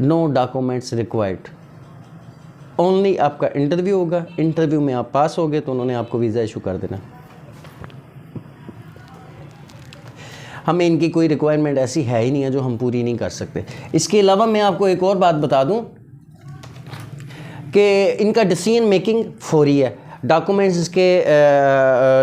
No documents required, only आपका interview होगा, interview में आप पास हो गए तो उन्होंने आपको वीज़ा इशू कर देना। हमें इनकी कोई रिक्वायरमेंट ऐसी है ही नहीं है जो हम पूरी नहीं कर सकते। इसके अलावा मैं आपको एक और बात बता दूं कि इनका डिसीजन मेकिंग फौरी है। डॉक्यूमेंट्स के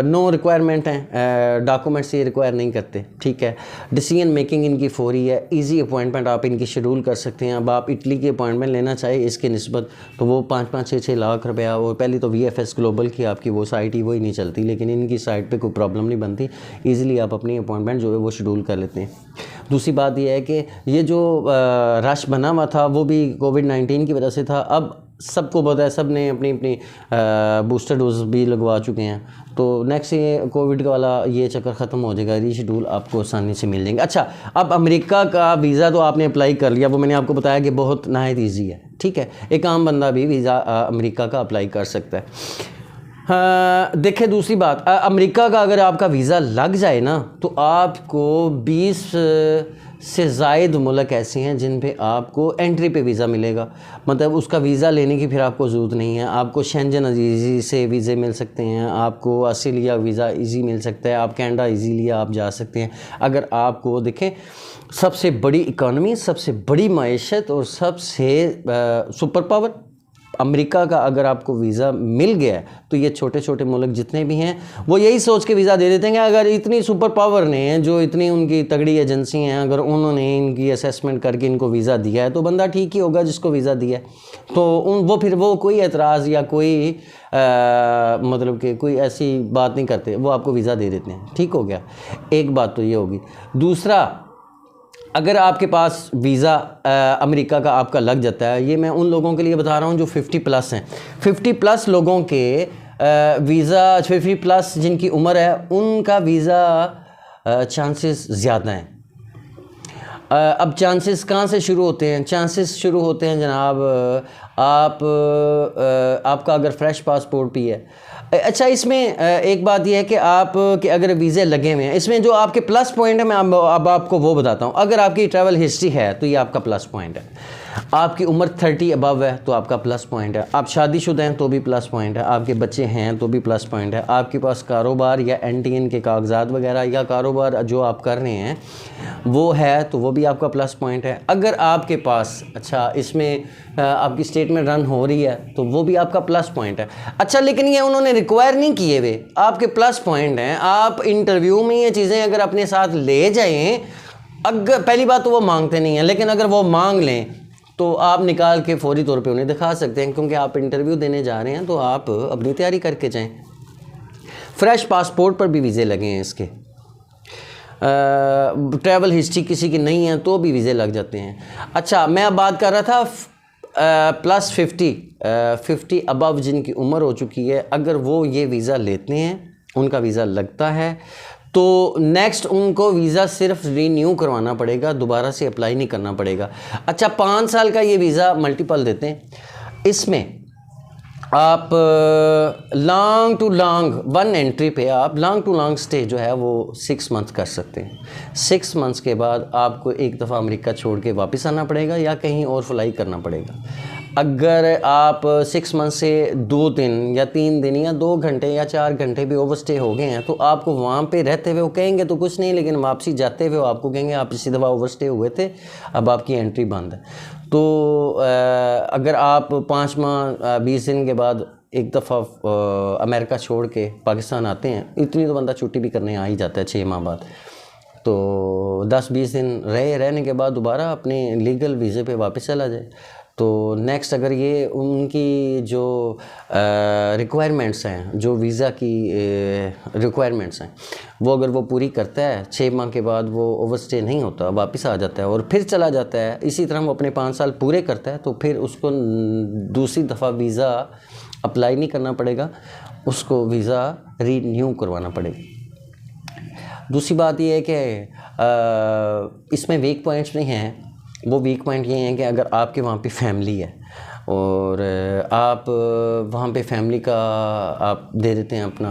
नो रिक्वायरमेंट हैं, डॉक्यूमेंट्स ये रिक्वायर नहीं करते, ठीक है। डिसीजन मेकिंग इनकी फौरी है, इजी अपॉइंटमेंट आप इनकी शेड्यूल कर सकते हैं। अब आप इटली की अपॉइंटमेंट लेना चाहे इसके निस्बत तो वो 5-5, 6-6 लाख रुपया, वो पहले तो VFS ग्लोबल की आपकी वो साइट ही वही नहीं चलती, लेकिन इनकी साइट पे कोई प्रॉब्लम नहीं बनती, ईज़िली आप अपनी अपॉइंटमेंट जो है वो शेड्यूल कर लेते हैं। दूसरी बात यह है कि ये जो रश बना हुआ था वो भी कोविड-19 की वजह से था। अब सबको पता है, सब ने अपनी अपनी बूस्टर डोज भी लगवा चुके हैं, तो नेक्स्ट ये कोविड वाला ये चक्कर ख़त्म हो जाएगा, रीशेड्यूल आपको आसानी से मिल जाएंगे। अच्छा, अब अमेरिका का वीज़ा तो आपने अप्लाई कर लिया, वो मैंने आपको बताया कि बहुत नहायत ईजी है, ठीक है। एक आम बंदा भी वीज़ा अमेरिका का अप्लाई कर सकता है। देखिए दूसरी बात, अमेरिका का अगर आपका वीज़ा लग जाए ना तो आपको 20 से ज़ायद मुल्क ऐसे हैं जिन पे आपको एंट्री पे वीज़ा मिलेगा, मतलब उसका वीज़ा लेने की फिर आपको ज़रूरत नहीं है। आपको शेंजन ईज़ी से वीज़े मिल सकते हैं, आपको ऑस्ट्रेलिया वीज़ा इजी मिल सकता है, आप कनाडा इजीली आप जा सकते हैं। अगर आपको देखें सबसे बड़ी इकॉनमी, सबसे बड़ी मईशत और सबसे सुपर पावर अमेरिका का अगर आपको वीज़ा मिल गया है तो ये छोटे छोटे मुल्क जितने भी हैं वो यही सोच के वीज़ा दे देते हैं कि अगर इतनी सुपर पावर ने, जो इतनी उनकी तगड़ी एजेंसी हैं, अगर उन्होंने इनकी असेसमेंट करके इनको वीज़ा दिया है तो बंदा ठीक ही होगा जिसको वीज़ा दिया है। तो फिर वो कोई एतराज़ या कोई मतलब कि कोई ऐसी बात नहीं करते, वो आपको वीज़ा दे देते हैं, ठीक हो गया। एक बात तो ये होगी। दूसरा, अगर आपके पास वीज़ा अमेरिका का आपका लग जाता है, ये मैं उन लोगों के लिए बता रहा हूँ जो 50+ हैं, 50+ लोगों के वीज़ा, 50+ जिनकी उम्र है उनका वीज़ा चांसेस ज़्यादा हैं। अब चांसेस कहाँ से शुरू होते हैं? चांसेस शुरू होते हैं जनाब, आपका अगर फ्रेश पासपोर्ट भी है। अच्छा, इसमें एक बात यह है कि आप के अगर वीज़े लगे हुए हैं, इसमें जो आपके प्लस पॉइंट है मैं अब आपको वो बताता हूँ। अगर आपकी ट्रैवल हिस्ट्री है तो ये आपका प्लस पॉइंट है। आपकी उम्र 30 अबव है तो आपका प्लस पॉइंट है। आप शादीशुदा हैं तो भी प्लस पॉइंट है। आपके बच्चे हैं तो भी प्लस पॉइंट है। आपके पास कारोबार या NTN के कागजात वगैरह या कारोबार जो आप कर रहे हैं वो है तो वो भी आपका प्लस पॉइंट है। अगर आपके पास, अच्छा, इसमें आपकी स्टेटमेंट रन हो रही है तो वो भी आपका प्लस पॉइंट है। अच्छा, लेकिन ये उन्होंने रिक्वायर नहीं किए हुए, आपके प्लस पॉइंट हैं। आप इंटरव्यू में ये चीज़ें अगर अपने साथ ले जाएं, अगर पहली बात तो वो मांगते नहीं हैं, लेकिन अगर वो मांग लें तो आप निकाल के फौरी तौर पे उन्हें दिखा सकते हैं, क्योंकि आप इंटरव्यू देने जा रहे हैं तो आप अपनी तैयारी करके जाएं। फ्रेश पासपोर्ट पर भी वीज़े लगे हैं इसके। ट्रैवल हिस्ट्री किसी की नहीं है तो भी वीज़े लग जाते हैं। अच्छा, मैं अब बात कर रहा था प्लस 50 अबव जिनकी उम्र हो चुकी है, अगर वो ये वीज़ा लेते हैं, उनका वीज़ा लगता है तो नेक्स्ट उनको वीज़ा सिर्फ रीन्यू करवाना पड़ेगा, दोबारा से अप्लाई नहीं करना पड़ेगा। अच्छा, 5 साल का ये वीज़ा मल्टीपल देते हैं। इसमें आप long to long one entry पे आप लॉन्ग टू लॉन्ग स्टे जो है वो 6 मंथ कर सकते हैं। 6 मंथ्स के बाद आपको एक दफ़ा अमेरिका छोड़ के वापस आना पड़ेगा या कहीं और फ्लाई करना पड़ेगा। अगर आप 6 मंथ से 2 दिन या 3 दिन या 2 घंटे या 4 घंटे भी ओवर स्टे हो गए हैं तो आपको वहाँ पे रहते हुए वो कहेंगे तो कुछ नहीं, लेकिन वापसी जाते हुए आपको कहेंगे आप इसी दफ़ा ओवर स्टे हुए थे, अब आपकी एंट्री बंद है। तो अगर आप 5 माह 20 दिन के बाद एक दफ़ा अमेरिका छोड़ के पाकिस्तान आते हैं, इतनी तो बंदा छुट्टी भी करने आ ही जाता है 6 माह बाद, तो 10-20 दिन रहने के बाद दोबारा अपने लीगल वीज़े पे वापस चला जाए। तो नेक्स्ट अगर ये उनकी जो रिक्वायरमेंट्स हैं, जो वीज़ा की रिक्वायरमेंट्स हैं, वो अगर वो पूरी करता है, 6 माह के बाद वो ओवरस्टे नहीं होता, वापस आ जाता है और फिर चला जाता है, इसी तरह वो अपने 5 साल पूरे करता है, तो फिर उसको दूसरी दफ़ा वीज़ा अप्लाई नहीं करना पड़ेगा, उसको वीज़ा रीन्यू करवाना पड़ेगा। दूसरी बात ये है कि इसमें वीक पॉइंट्स नहीं हैं। वो वीक पॉइंट ये हैं कि अगर आपके वहाँ पे फैमिली है और आप वहाँ पे फैमिली का आप दे देते हैं अपना